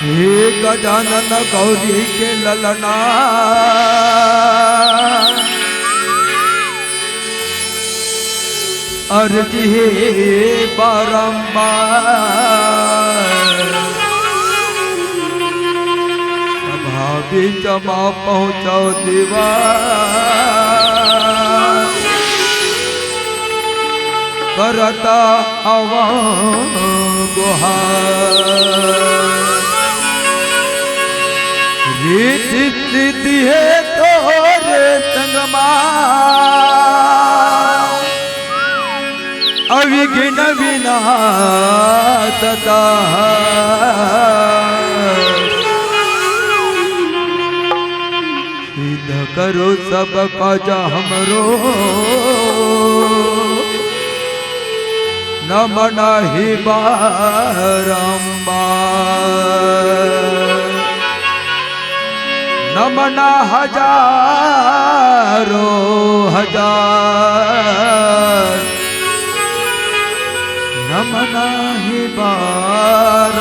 हे गजानन गौरी के ललना अर्ज हे बारंबार सभा बीच मां पहुँचो दीवा करता आवा गुहार रीति प्रीति है तोरे संगमा अविघ्न विना सदा सिद्ध करो सब काज हमरो न मनाहि बारंबार नमना हजारों हजार नमना ही बारंबार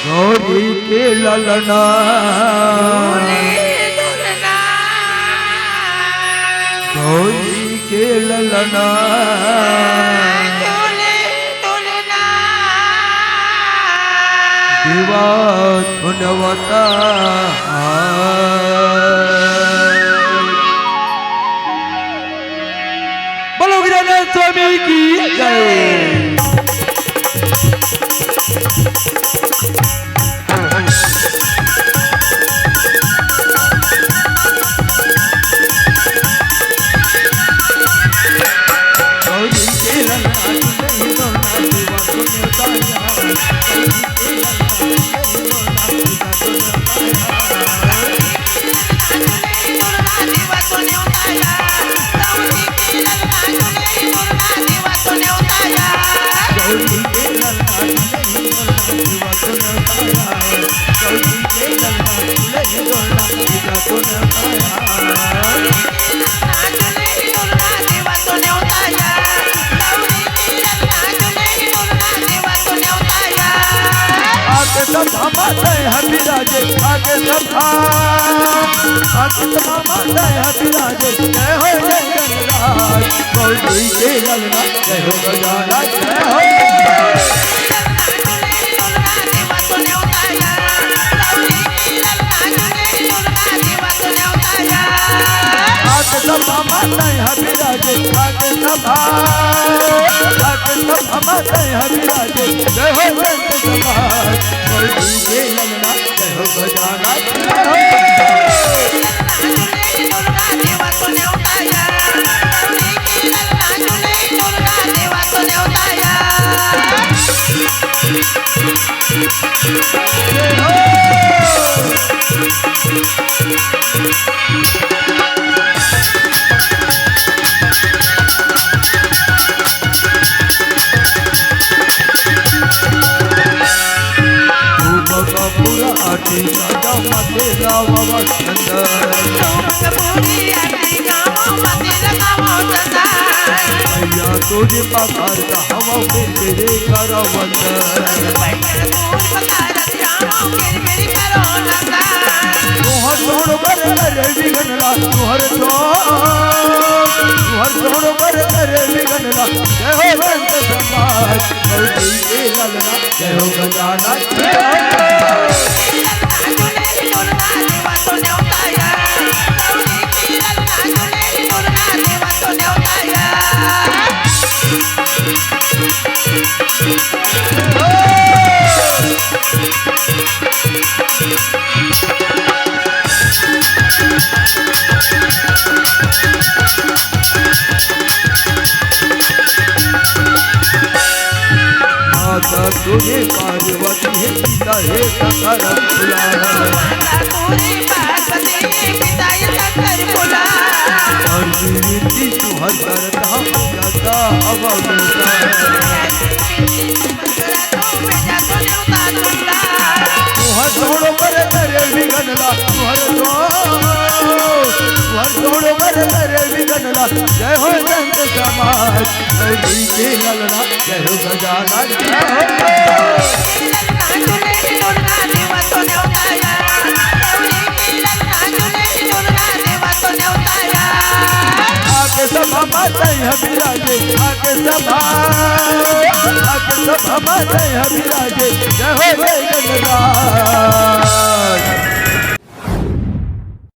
गौरी के ललना गौरी के ललना दिवा धुनवता बोलो गजानन स्वामी की जय। गौरी के ललना जय हो गजानन जय हो तुझे पकड़ हवा में तेरे करो तुहर छोड़ करे बिगनला तुहर छोड़ करे बिगनला जय हो बंद समाज गौरी के ललना जय हो गजानन जय हो शंकर फुला तोरे पार्वती पिताय शंकर फुला और रीति तुहर करता जाता हवा तुहर छोड़ो कर तेरे विघ्नला तुहर छोड़ो कर तेरे विघ्नला जय हो संत समाज गौरी के ललना जय हो गजानन आके सभा माते विराजे आके सभा माते विराजे जय हो